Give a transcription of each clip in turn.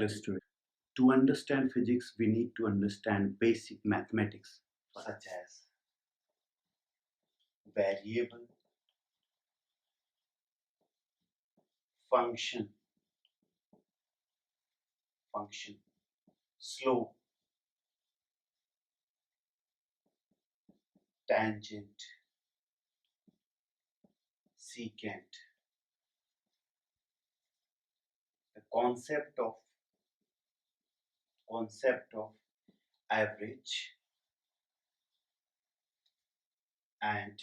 understood. To understand physics, we need to understand basic mathematics such as variable, function, slope, tangent, secant, the concept of average, and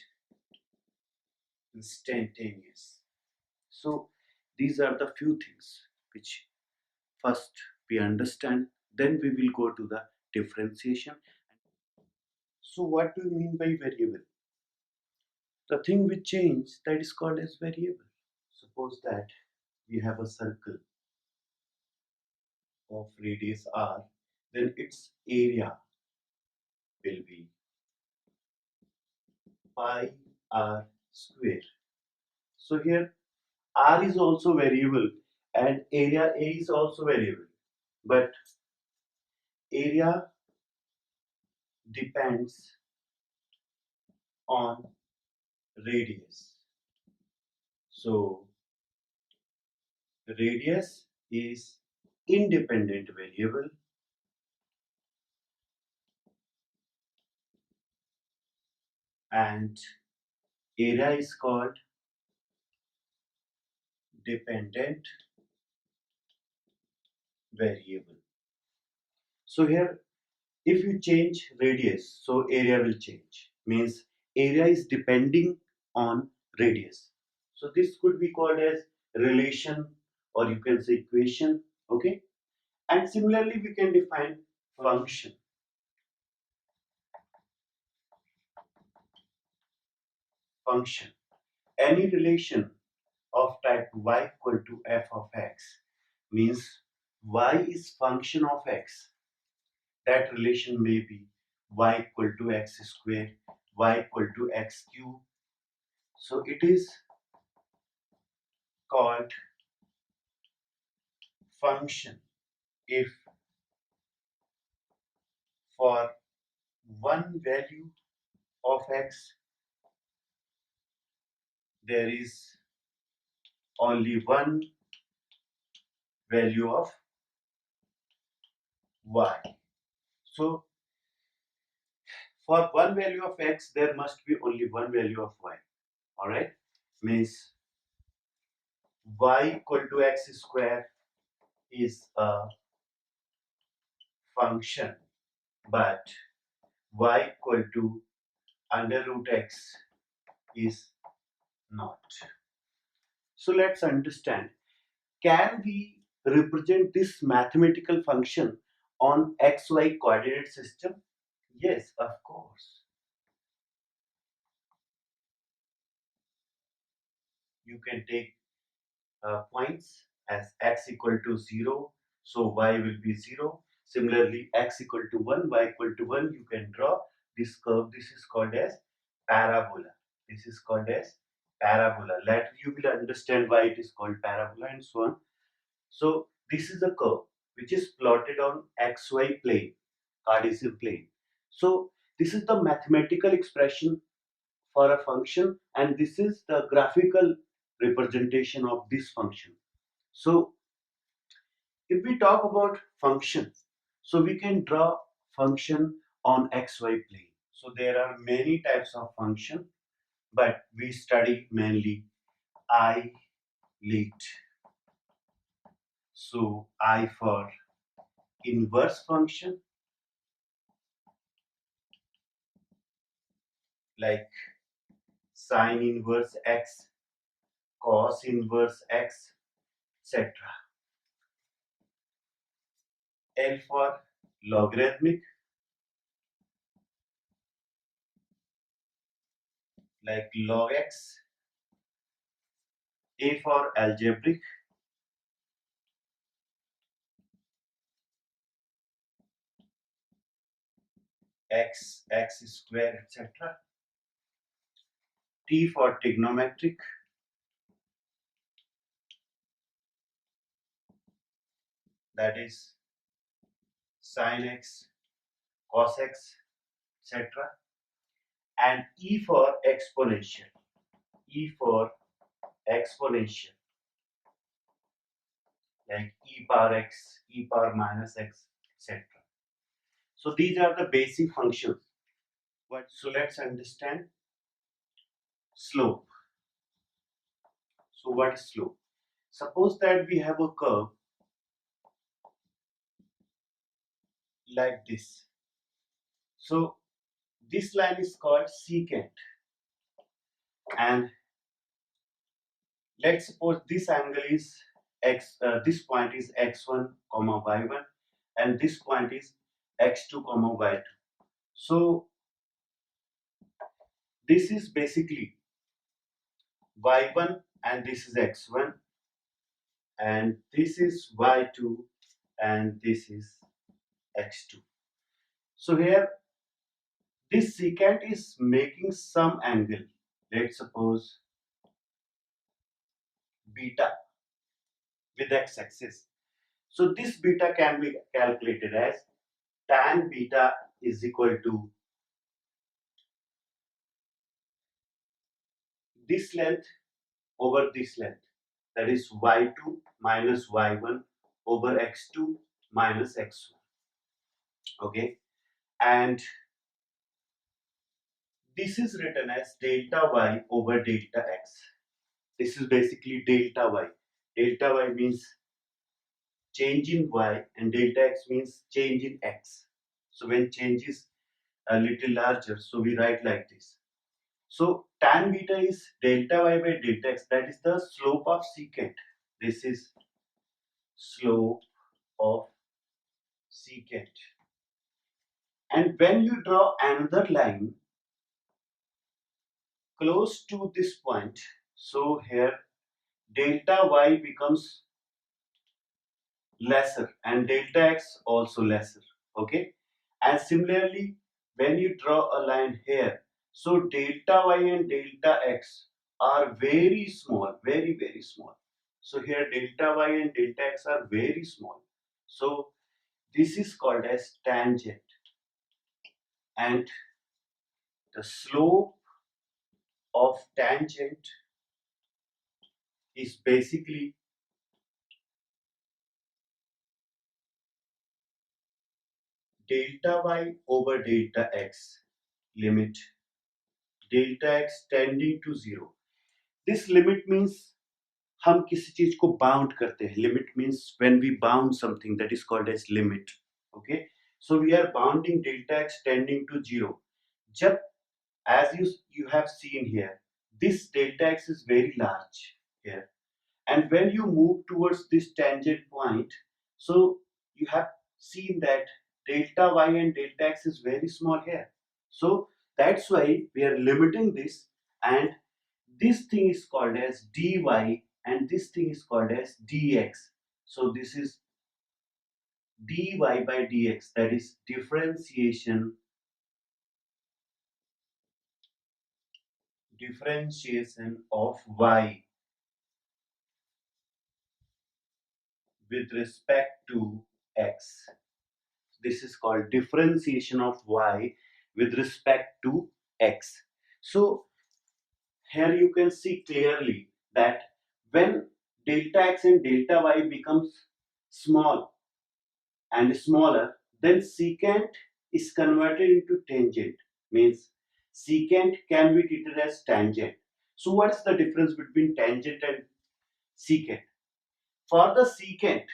instantaneous. So these are the few things which first we understand, then we will go to the differentiation. So what do you mean by variable? The thing which change, that is called as variable. Suppose that we have a circle of radius r, then its area will be pi r square. So here r is also variable and area a is also variable, but area depends on radius. So radius is independent variable and area is called dependent variable. So here if you change radius, so area will change. Means area is depending on radius. So this could be called as relation or you can say equation. Okay. And similarly we can define function. Function. Any relation of type y equal to f of x means y is function of x. That relation may be y equal to x square, y equal to x cube. So it is called function if for one value of x there is only one value of y. So for one value of x there must be only one value of y. Alright, means y equal to x square is a function, but y equal to under root x is not. So let's understand, can we represent this mathematical function on xy coordinate system? Yes, of course. You can take points as x equal to 0, so y will be 0. Similarly, x equal to 1, y equal to 1, you can draw this curve. This is called as parabola. This is called as parabola. Later you will understand why it is called parabola and so on. So this is a curve which is plotted on xy plane, Cartesian plane. So this is the mathematical expression for a function and this is the graphical representation of this function. So if we talk about functions, so we can draw function on xy plane. So there are many types of function, but we study mainly I lit. So I for inverse function like sine inverse x, cos inverse x, etc. L for logarithmic like log x, A for algebraic, x, x square, etc. T for trigonometric, that is sin x, cos x, etc. And E for exponential. E for exponential, like e power x, e power minus x, etc. So these are the basic functions. So let's understand slope. So what is slope? Suppose that we have a curve like this. So this line is called secant, and let's suppose this angle is x. This point is x1 comma y1, and this point is x2 comma y2. So this is basically y1 and this is x1, and this is y2 and this is x2. So here this secant is making some angle. Let's suppose beta with x-axis. So this beta can be calculated as tan beta is equal to this length over this length, that is y2 minus y1 over x2 minus x1. Okay, and this is written as delta y over delta x. This is basically delta y. Delta y means change in y and delta x means change in x. So when change is a little larger, so we write like this. So tan beta is delta y by delta x, that is the slope of secant. This is slope of secant. And when you draw another line close to this point, so here delta y becomes lesser and delta x also lesser. Okay, and similarly when you draw a line here, so delta y and delta x are very small, very small. So here delta y and delta x are very small, so this is called as tangent, and the slope of tangent is basically delta y over delta x, limit delta x tending to 0. This limit means हम किसी चीज को bound करते हैं. Limit means when we bound something, that is called as limit. Okay, so we are bounding delta x tending to 0. जब as you have seen here, this delta x is very large here, and when you move towards this tangent point, so you have seen that delta y and delta x is very small here. So that's why we are limiting this, and this thing is called as dy and this thing is called as dx. So this is dy by dx, that is differentiation of y with respect to x. This is called differentiation of y with respect to x. So here you can see clearly that when delta x and delta y becomes small and smaller, then secant is converted into tangent. Means secant can be treated as tangent. So what is the difference between tangent and secant? For the secant,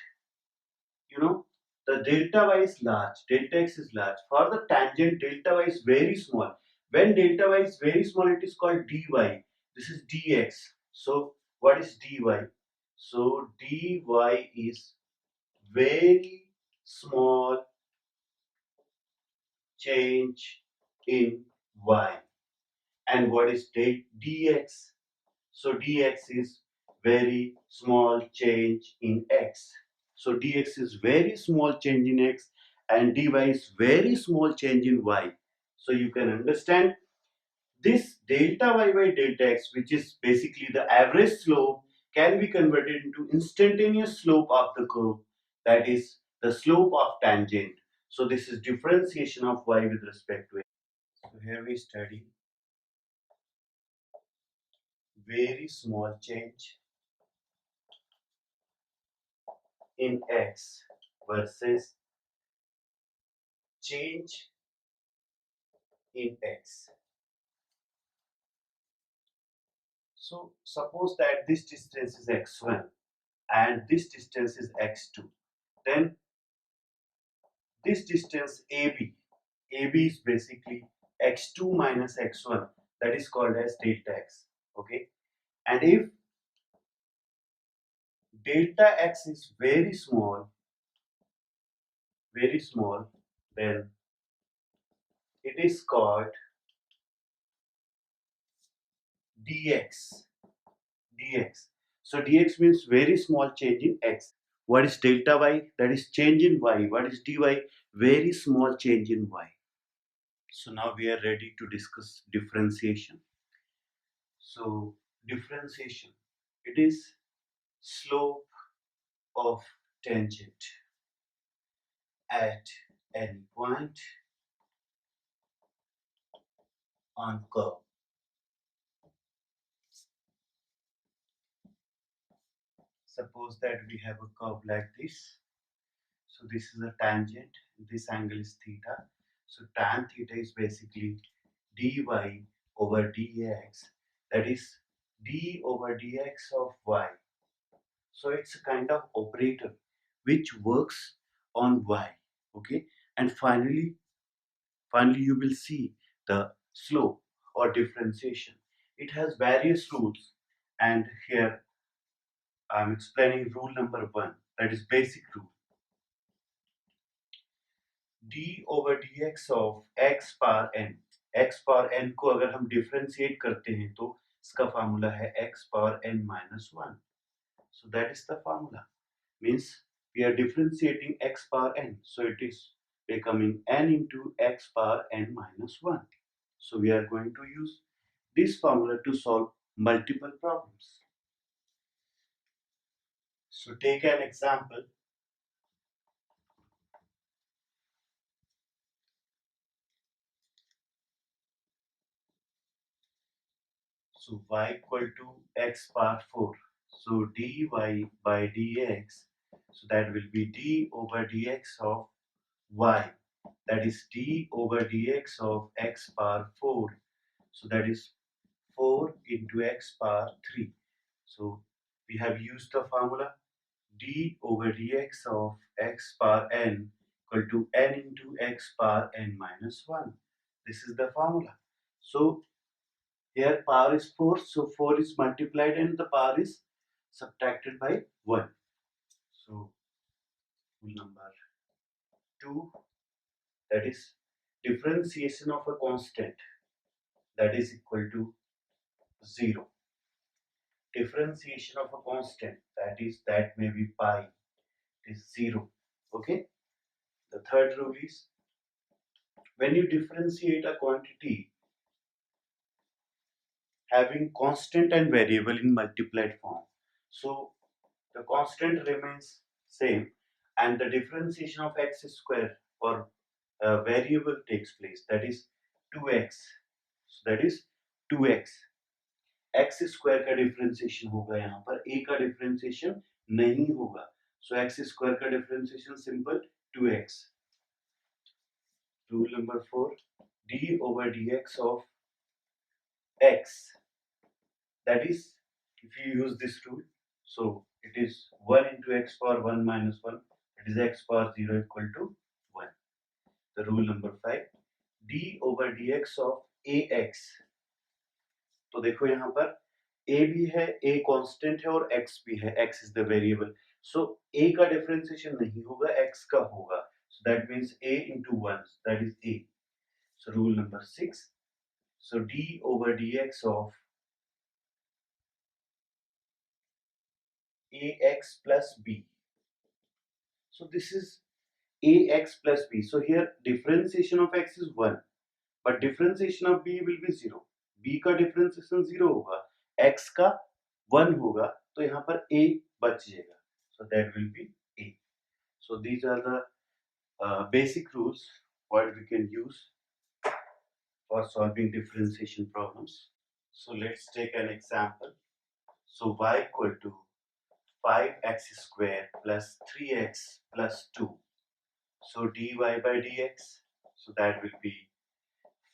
you know, the delta y is large, delta x is large. For the tangent, delta y is very small. When delta y is very small, it is called dy. This is dx. So what is dy? So dy is very small change in y. And what is dx? So dx is very small change in x. So dx is very small change in x and dy is very small change in y. So you can understand this delta y by delta x, which is basically the average slope, can be converted into instantaneous slope of the curve, that is the slope of tangent. So this is differentiation of y with respect to x. So here we study very small change in x versus change in x. So suppose that this distance is x1 and this distance is x2. Then this distance AB is basically x2 minus x1, that is called as delta x. Okay, and if delta x is very small, then it is called dx. So dx means very small change in x. What is delta y? That is change in y. What is dy? Very small change in y. So now we are ready to discuss differentiation. So differentiation, it is slope of tangent at any point on curve. Suppose that we have a curve like this. So this is a tangent, this angle is theta. So tan theta is basically dy over dx, that is d over dx of y. So it's a kind of operator which works on y. Okay, and finally you will see the slope or differentiation. It has various rules, and here I'm explaining rule number 1, that is basic rule. d over dx of x power n. x power n को अगर हम differentiate करते हैं तो इसका formula है x power n minus 1. So that is the formula. Means we are differentiating x power n. So it is becoming n into x power n minus 1. So we are going to use this formula to solve multiple problems. So take an example. So y equal to x power 4. So dy by dx, so that will be d over dx of y. That is d over dx of x power 4. So that is 4 into x power 3. So we have used the formula d over dx of x power n equal to n into x power n minus 1. This is the formula. So here power is 4, so 4 is multiplied and the power is subtracted by 1. So rule number 2, that is differentiation of a constant, that is equal to 0. Differentiation of a constant, that may be pi, is 0. Okay. The third rule is when you differentiate a quantity having constant and variable in multiplied form, so the constant remains same and the differentiation of x square or variable takes place, that is 2x. So that is 2x. x square का differentiation होगा, यहाँ पर a का differentiation नहीं होगा. So x square का differentiation simple 2x. Rule number 4, d over dx of x, that is if you use this rule, so it is 1 into x power 1 minus 1, it is x power 0 equal to 1. The rule number 5, d over dx of ax. तो देखो यहाँ पर a भी है, a constant है और x भी है, x is the variable. So a का डिफरेंशिएशन नहीं होगा, x का होगा. So that means a into 1, that is a. So rule number 6, so d over dx of ax plus b. So this is ax plus b. So here differentiation of x is 1, but differentiation of b will be 0. b का differentiation 0 होगा, x का 1 होगा, तो यहाँ पर a बच जाएगा. So that will be a. So these are the basic rules what we can use for solving differentiation problems. So let's take an example. So y equal to 5x square plus 3x plus 2. So dy by dx, so that will be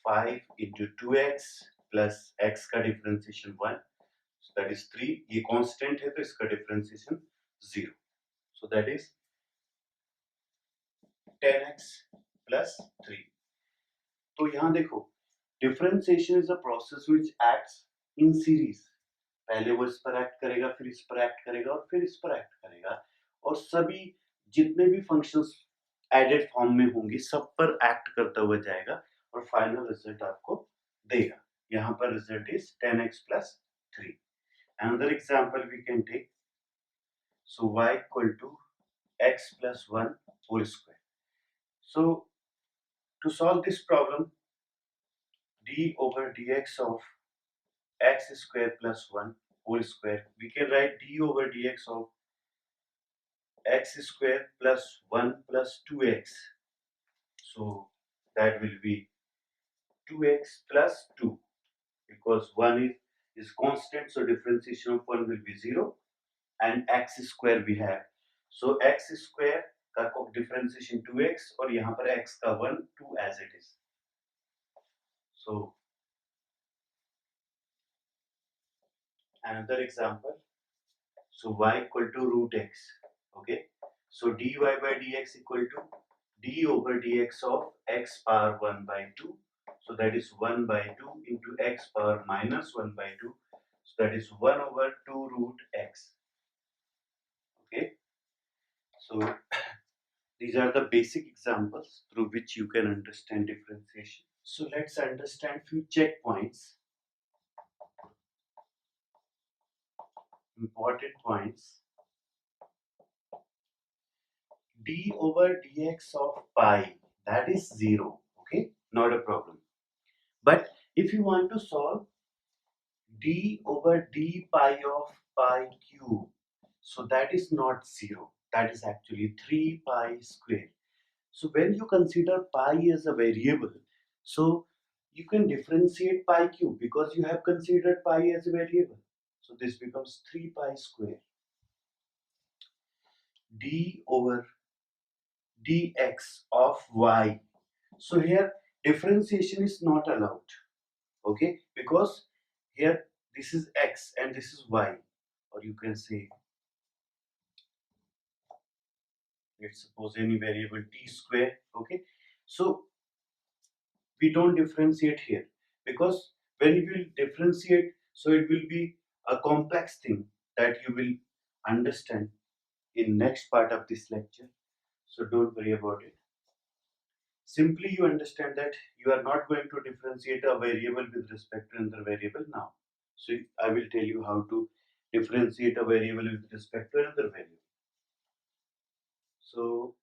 5 into 2x plus x का differentiation 1, so that is 3. ये constant है तो इसका differentiation 0, so that is 10x plus 3. तो यहाँ देखो, differentiation is a process which acts in series. पहले वो इस पर एक्ट करेगा, फिर इस पर एक्ट करेगा और फिर इस पर एक्ट करेगा, और सभी जितने भी फंक्शंस एडेड फॉर्म में होंगे सब पर एक्ट करता हुआ जाएगा और फाइनल रिजल्ट आपको देगा. यहाँ पर result is 10x plus 3. Another example we can take. So y equal to x plus 1 whole square. So to solve this problem, d over dx of x square plus 1 whole square, we can write d over dx of x square plus 1 plus 2x. So that will be 2x plus 2, because 1 is constant, so differentiation of 1 will be 0, and x square we have. So x square का differentiation 2x और यहाँ पर x का 1, 2 as it is. So another example. So y equal to root x. Okay. So dy by dx equal to d over dx of x power 1 by 2. So that is 1 by 2 into x power minus 1 by 2. So that is 1 over 2 root x. Okay. So these are the basic examples through which you can understand differentiation. So let's understand few checkpoints. Important points. D over dx of pi, that is 0. Okay, not a problem. But if you want to solve d over d pi of pi cube, so that is not 0, that is actually 3 pi square. So when you consider pi as a variable, so you can differentiate pi cube because you have considered pi as a variable. So this becomes 3 pi square. D over dx of y. So here differentiation is not allowed. Okay, because here this is x and this is y, or you can say, let's suppose any variable t square. Okay, so we don't differentiate here, because when you will differentiate, so it will be a complex thing that you will understand in next part of this lecture. So don't worry about it. Simply you understand that you are not going to differentiate a variable with respect to another variable now. So I will tell you how to differentiate a variable with respect to another variable. So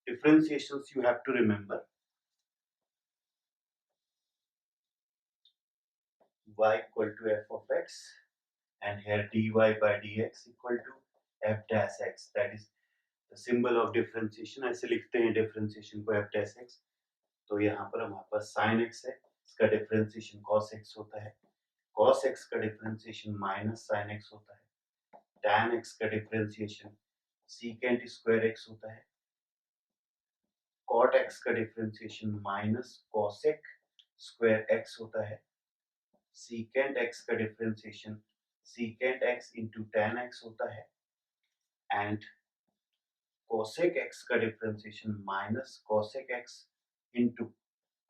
differentiations you have to remember. Y equal to f of x, and here dy by dx equal to f dash x, that is the symbol of differentiation. ऐसे लिखते हैं differentiation को f dash x. तो यहाँ पर हमारे पास sin x है, इसका differentiation cos x होता है, cos x का differentiation minus sin x होता है, tan x का differentiation secant square x होता है, cot x का differentiation minus cosec square x होता है, secant x का differentiation secant x into tan x होता है, and cosec x का differentiation minus cosec x into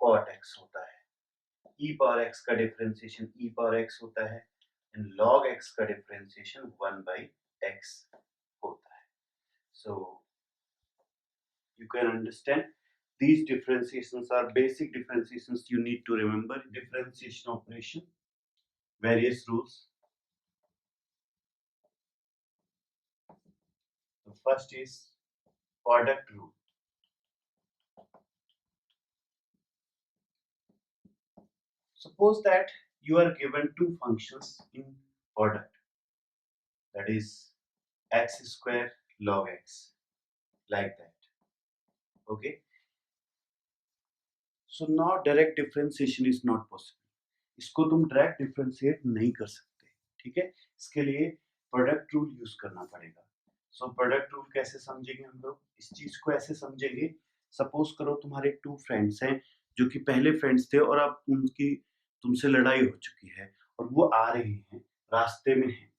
cot x होता है, e power x का differentiation e power x होता है, and log x का differentiation 1 by x होता है. So you can understand these differentiations are basic differentiations you need to remember. Differentiation operation, various rules. The first is product rule. Suppose that you are given two functions in product, that is x square log x, like that. Okay, so now direct differentiation is not possible, इसको तुम direct differentiate नहीं कर सकते, ठीक है। इसके लिए product rule use करना पड़ेगा। सो प्रोडक्ट रूल कैसे समझेंगे हम लोग, इस चीज को ऐसे समझेंगे, सपोज करो तुम्हारे टू फ्रेंड्स हैं जो कि पहले फ्रेंड्स थे और अब उनकी तुमसे लड़ाई हो चुकी है और वो आ रहे हैं, रास्ते में हैं,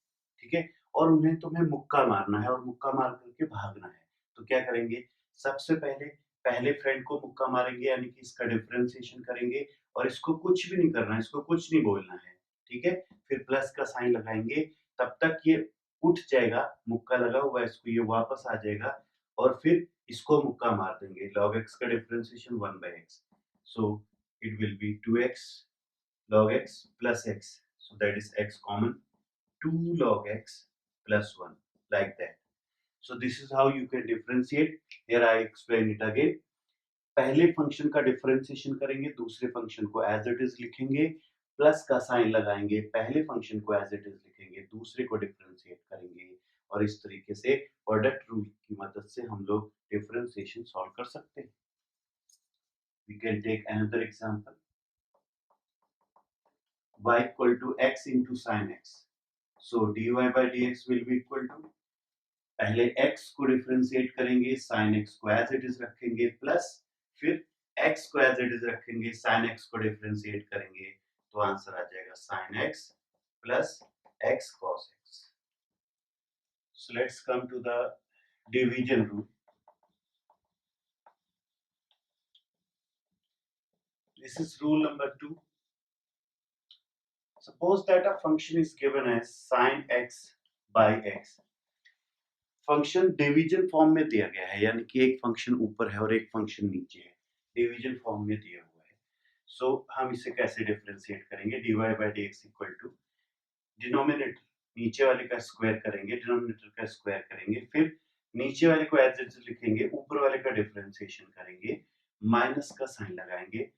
ठीक है, और उन्हें तुम्हें मुक्का मारना है और मुक्का मार करके भागना है। तो क्या करेंगे, सबसे पहले पहले फ्रेंड को मुक्का मारेंगे, यानी कि इसका डिफरेंशिएशन करेंगे और इसको कुछ भी नहीं करना है, इसको कुछ नहीं बोलना है, ठीक है। फिर प्लस का साइन लगाएंगे, तब तक ये उठ जाएगा, मुक्का लगा हुआ है इसको, ये वापस आ जाएगा और फिर इसको मुक्का मार देंगे। log x का differentiation 1/x, so it will be 2x log x plus x, so that is x common, 2 log x plus 1, like that. So this is how you can differentiate. Here I explain it again. पहले function का differentiation करेंगे, दूसरे function को as it is लिखेंगे, plus का sign लगाएंगे, पहले function को एज इट इज लिखेंगे, दूसरे को डिफरेंशिएट करेंगे और इस तरीके से प्रोडक्ट रूल की मदद से हम लोग डिफरेंशिएशन सॉल्व कर सकते हैं। We can take another example. Y equal to x into sin x. So dy by dx will be equal to, पहले x को डिफरेंशिएट करेंगे, sin x को एज इट इज रखेंगे, प्लस फिर x को एज इट इज रखेंगे, sin x को differentiate करेंगे, तो आंसर आ जाएगा sin x plus x cos x. So let's come to the division rule. This is rule number 2. Suppose that a function is given as sin x by x. Function division form में दिया गया है, यानी कि एक function ऊपर है और एक फंक्शन नीचे है, डिवीजन फॉर्म में दिया हुआ है। सो हम इसे कैसे डिफरेंशिएट करेंगे, dy by dx equal to denominator नीचे वाले का स्क्वायर करेंगे, डिनोमिनेटर का स्क्वायर करेंगे, फिर नीचे वाले को एज इट इज लिखेंगे, ऊपर वाले का डिफरेंशिएशन करेंगे, माइनस का साइन लगाएंगे।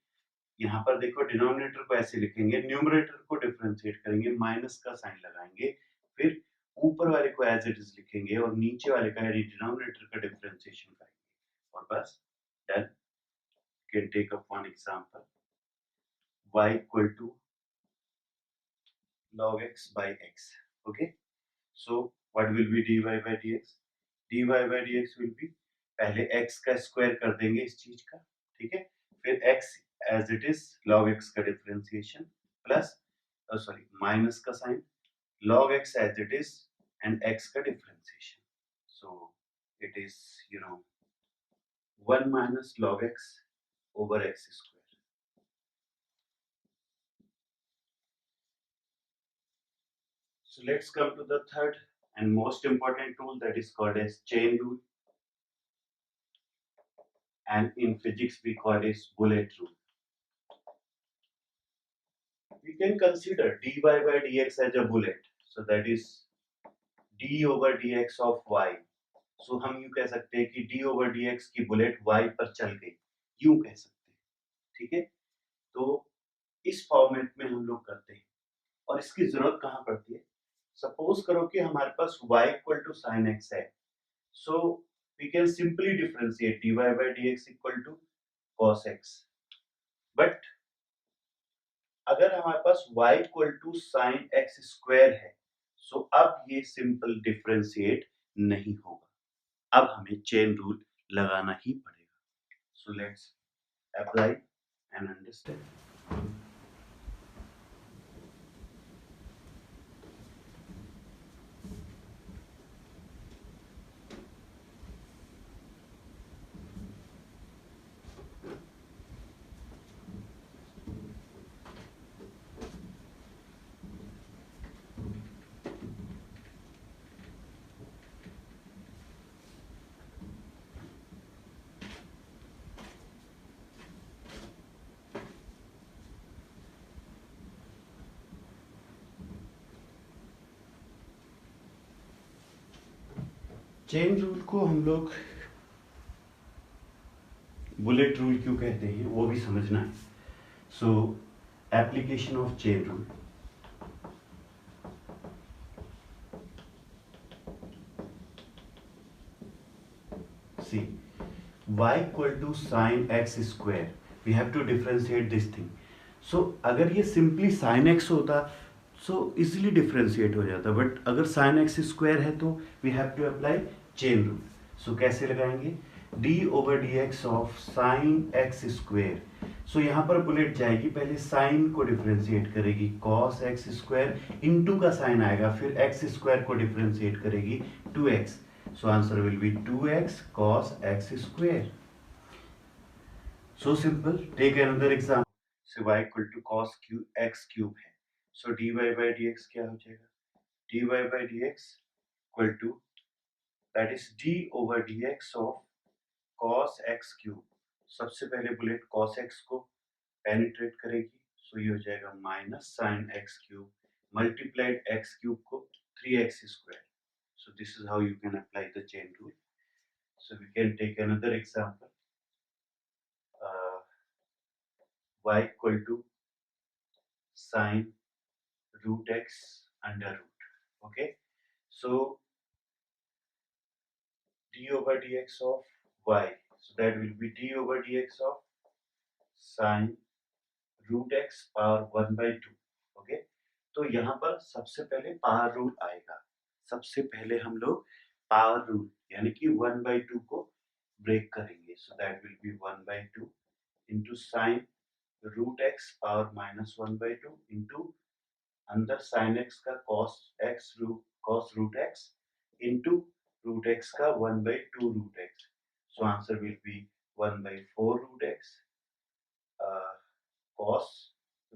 यहाँ पर देखो डिनोमिनेटर को ऐसे लिखेंगे, न्यूमरेटर को डिफरेंशिएट करेंगे, माइनस का साइन लगाएंगे, फिर ऊपर वाले को एज इट इज लिखेंगे और नीचे वाले का यानी डिनोमिनेटर का डिफरेंशिएशन करेंगे और बस done. Can take up one example, y equal to log x by x. Okay, so what will be dy by dx? dy by dx will be, पहले x का स्क्वायर कर देंगे इस चीज का, ठीक है, फिर x as it is log x का डिफरेंशिएशन प्लस सॉरी माइनस का sign, log x as it is and x का differentiation. So it is 1 minus log x over x square. So let's come to the third and most important rule, that is called as chain rule, and in physics we call it bullet rule. We can consider dy by dx as a bullet, so that is d over dx of y. So हम यूं कह सकते हैं कि d over dx की bullet y पर चल गई, यूं कह सकते हैं, ठीक है। तो इस फॉर्मेट में हम लोग करते हैं और इसकी जरूरत कहाँ पड़ती है, सपोज करो कि हमारे पास y equal to sine x है, so we can simply differentiate dy by dx equal to cos x, but अगर हमारे पास y equal to sine x square है, सो अब ये सिंपल डिफरेंशिएट नहीं होगा, अब हमें चेन रूल लगाना ही पड़ेगा। So let's apply and understand. Chain rule को हम लोग बुलेट रूल क्यों कहते हैं वो भी समझना है। So application of chain rule, see y equal to sin x square. We have to differentiate this thing. So अगर ये simply sin x होता so easily differentiate हो जाता, but अगर sin x square है तो we have to apply chain rule. So कैसे लगाएंगे? d over dx of sin x square. So यहाँ पर बुलेट जाएगी, पहले साइन को डिफरेंशिएट करेगी, cos x स्क्वायर इनटू का साइन आएगा, फिर x स्क्वायर को डिफरेंशिएट करेगी 2x. So answer will be 2x cos x square. So simple. Take another example. So y equal to cos x cube है. So dy by dx क्या हो जाएगा? dy by dx equal to, that is d over dx of cos x cube. सबसे पहले bullet cos x को penetrate करेगी, सो ये हो जाएगा minus sine x cube multiplied x cube को 3x square. So this is how you can apply the chain rule. So we can take another example. Y equal to sine root x under root. Okay, so d over dx of y, so that will be d over dx of sine root x power 1/2. Okay, तो यहाँ पर सबसे पहले power rule आएगा, सबसे पहले हम लोग पावर रूल यानी कि 1/2 को ब्रेक करेंगे. So that will be 1/2 into sine root x power -1/2 into अंदर साइन एक्स का cos root x into root x का 1/2 root x. So answer will be 1/4 root x cos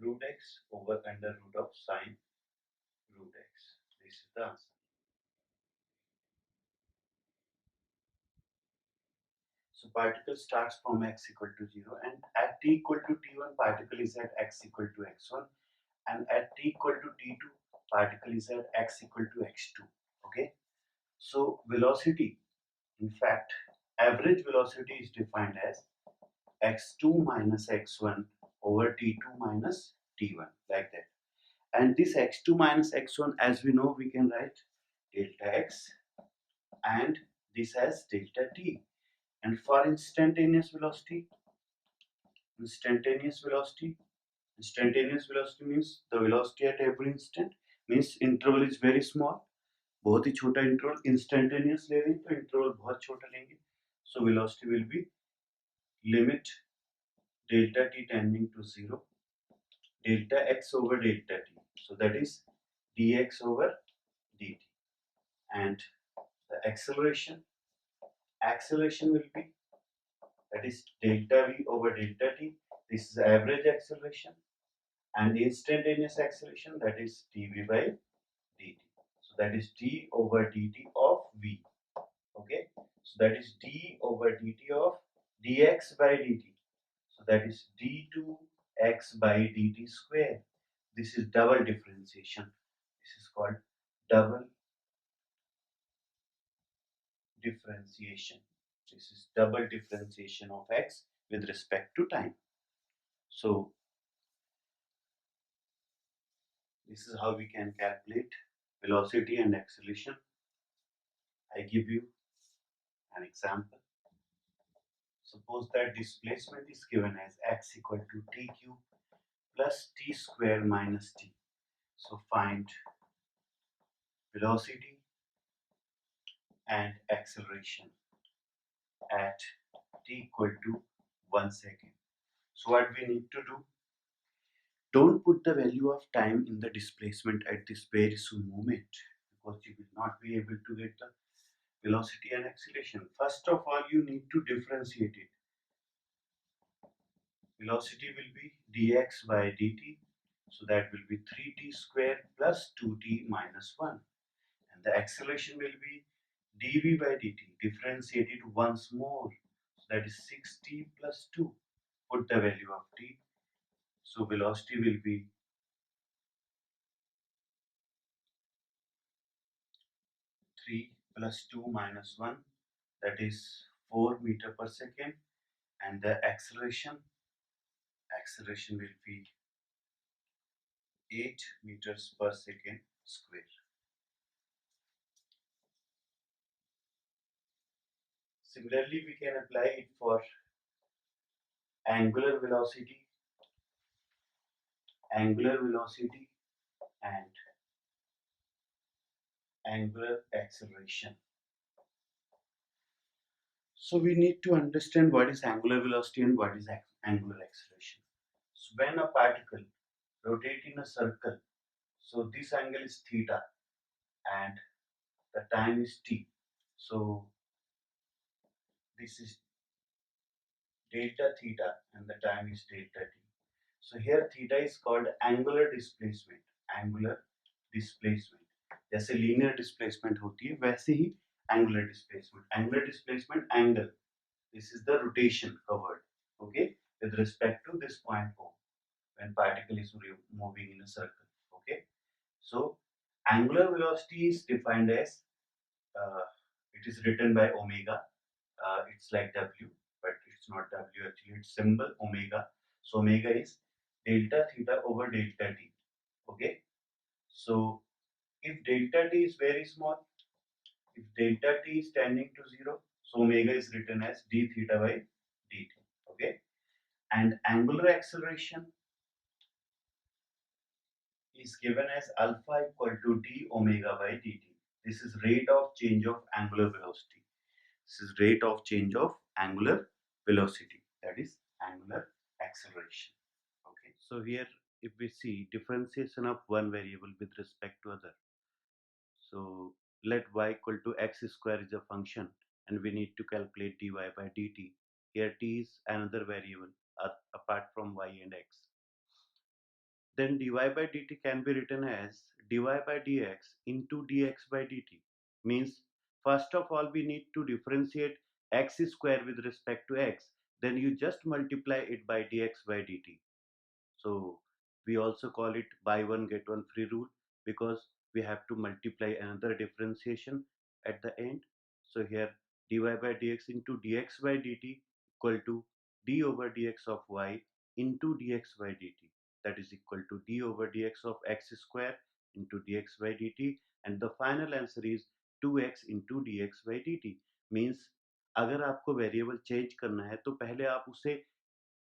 root x over under root of sin root x. This is the answer. So particle starts from x equal to 0 and at t equal to t1 particle is at x equal to x1 and at t equal to t2 particle is at x equal to x2. Okay. So velocity, in fact, average velocity is defined as x2 minus x1 over t2 minus t1 like that. And this x2 minus x1, as we know, we can write delta x and this as delta t. And for instantaneous velocity means the velocity at every instant, means interval is very small. बहुत ही छोटा interval, instantaneous ले रहे हैं तो interval बहुत छोटा लेंगे. So velocity will be limit delta t tending to 0, delta x over delta t. So that is dx over dt. And the acceleration will be, that is delta v over delta t. This is average acceleration, and instantaneous acceleration, that is dv by dt. So that is d over dt of v. Okay, so that is d over dt of dx by dt. So that is d2x by dt square. This is double differentiation. This is called double differentiation. This is double differentiation of x with respect to time. So this is how we can calculate velocity and acceleration. I give you an example. Suppose that displacement is given as x equal to t cube plus t square minus t. So find velocity and acceleration at t equal to 1 second. So what we need to do, don't put the value of time in the displacement at this very soon moment, because you will not be able to get the velocity and acceleration. First of all, you need to differentiate it. Velocity will be dx by dt, so that will be 3t square plus 2t minus 1. And the acceleration will be dv by dt, differentiated once more, so that is 6t plus 2. Put the value of t. So velocity will be 3 plus 2 minus 1, that is 4 meter per second, and the acceleration will be 8 meters per second square. Similarly, we can apply it for angular velocity, and angular acceleration. So we need to understand what is angular velocity and what is angular acceleration. So when a particle rotates in a circle, so this angle is theta and the time is t. So this is delta theta and the time is delta t. So here theta is called angular displacement. Angular displacement. जैसे linear displacement होती है वैसे ही angular displacement. Angular displacement angle. This is the rotation covered. Okay, with respect to this point O when particle is moving in a circle. Okay, so angular velocity is defined as uh, it is written by omega. It's like W, but it's not W actually. It's symbol omega. So omega is delta theta over delta t. Okay. So if delta t is very small, if delta t is tending to 0, so omega is written as d theta by dt. Okay. And angular acceleration is given as alpha equal to d omega by dt. This is rate of change of angular velocity. This is rate of change of angular velocity, that is angular acceleration. Okay, so here if we see differentiation of one variable with respect to other, so let y equal to x square is a function and we need to calculate dy by dt. Here t is another variable apart from y and x. Then dy by dt can be written as dy by dx into dx by dt. Means first of all we need to differentiate x square with respect to x, then you just multiply it by dx by dt. So we also call it buy one get one free rule because we have to multiply another differentiation at the end. So here dy by dx into dx by dt equal to d over dx of y into dx by dt, that is equal to d over dx of x square into dx by dt, and the final answer is 2x into dx by dt. Means अगर आपको variable change करना है तो पहले आप उसे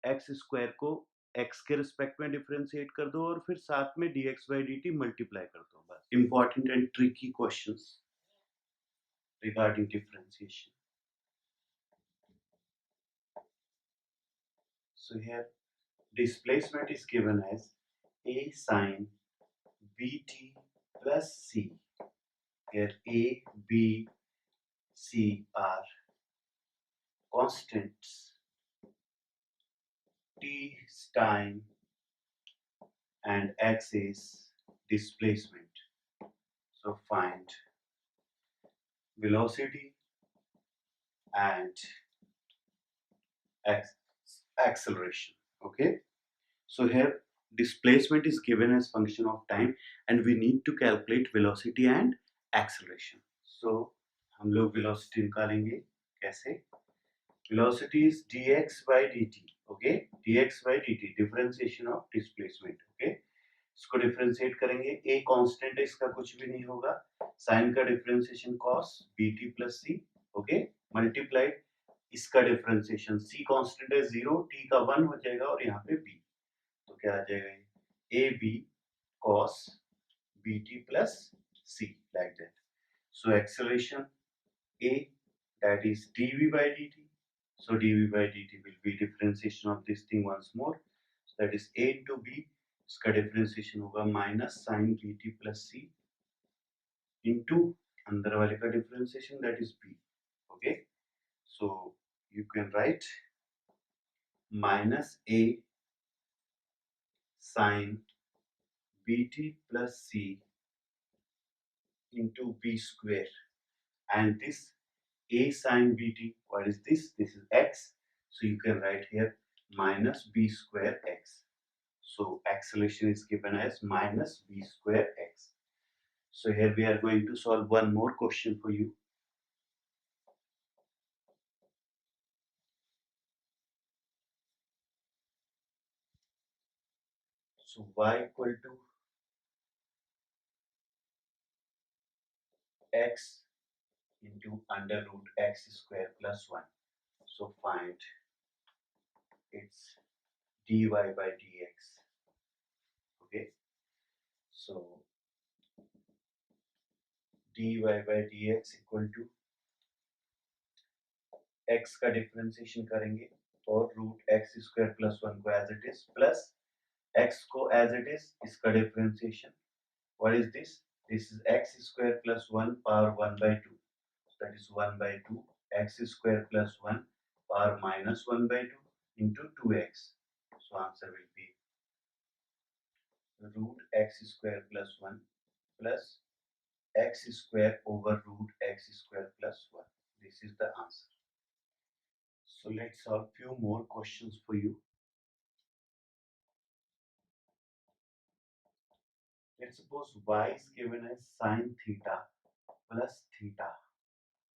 x square को x के रिस्पेक्ट में डिफरेंशिएट कर दो और फिर साथ में dx by dt मल्टीप्लाई कर दो बस. Important and tricky questions regarding differentiation. So here displacement is given as a sine bt plus c. Here a, b, c are constants. T is time and x is displacement. So find velocity and acceleration. Okay, so here displacement is given as function of time and we need to calculate velocity and acceleration. So हम लोग velocity निकालेंगे कैसे? Velocity is dx by dt. Okay, dx by dt differentiation of displacement. Okay, इसको differentiate करेंगे. a constant है, इसका कुछ भी नहीं होगा. साइन का differentiation cos bt plus c. Okay, multiplied इसका डिफरेंशिएशन c कांस्टेंट है 0, t का 1 हो जाएगा और यहाँ पे b, तो क्या आ जाएगा ये ab cos bt plus c, like that. So acceleration a, that is dv by dt. So dv by dt will be differentiation of this thing once more. So that is a into b. इसका differentiation होगा minus sine B T plus C into अंदर वाले का differentiation that is B. Okay, so you can write minus A sine B T plus C into B square, and this a sin bt, what is this? This is x, so you can write here minus b square x. So acceleration is given as minus b square x. So here we are going to solve one more question for you. So y equal to x into under root x square plus 1. So find its dy by dx. Okay, so dy by dx equal to x का differentiation करेंगे और root x square plus 1 को as it is plus x को as it is इसका differentiation. What is this? This is x square plus 1 power 1 by 2. So that is 1 by 2 x square plus 1 power minus 1 by 2 into 2x. So answer will be root x square plus 1 plus x square over root x square plus 1. This is the answer. So let's solve few more questions for you. Let's suppose y is given as sine theta plus theta,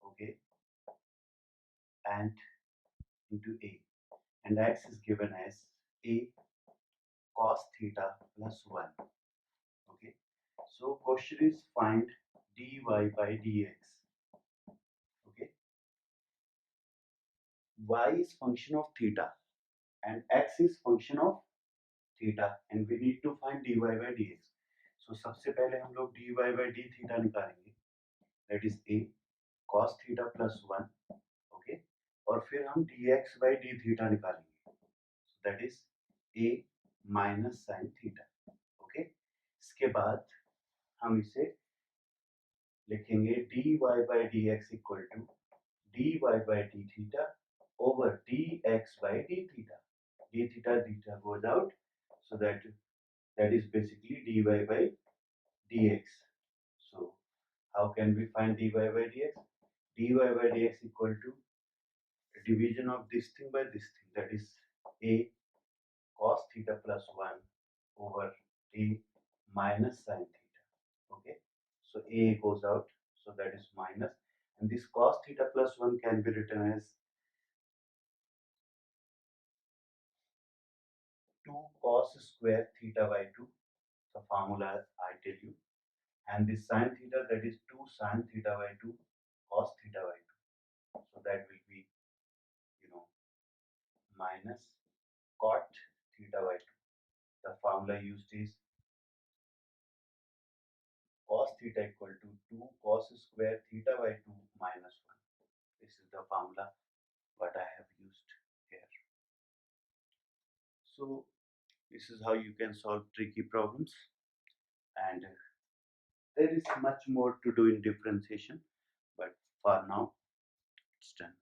okay, and into a, and x is given as a cos theta plus 1, okay. So question is find dy by dx, okay. Y is function of theta and x is function of theta and we need to find dy by dx. So सबसे पहले हम लोग dy by d theta निकालेंगे, that is a cos theta plus 1, okay, और फिर हम dx by d theta निकालेंगे, so that is a minus sin theta, okay. इसके बाद हम इसे लिखेंगे dy by dx equal to dy by d theta over dx by d theta. D theta goes out, so that is basically dy by dx. So how can we find dy by dx? Dy by dx equal to division of this thing by this thing, that is a cos theta plus 1 over a minus sin theta, okay. So a goes out, so that is minus, and this cos theta plus 1 can be written as 2 cos square theta by 2, the formula I tell you, and this sin theta, that is 2 sin theta by 2 cos theta by 2, so that will be, you know, minus cot theta by 2. The formula used is cos theta equal to 2 cos square theta by 2 minus 1. This is the formula what I have used here. So this is how you can solve tricky problems, and there is much more to do in differentiation, but for now it's done.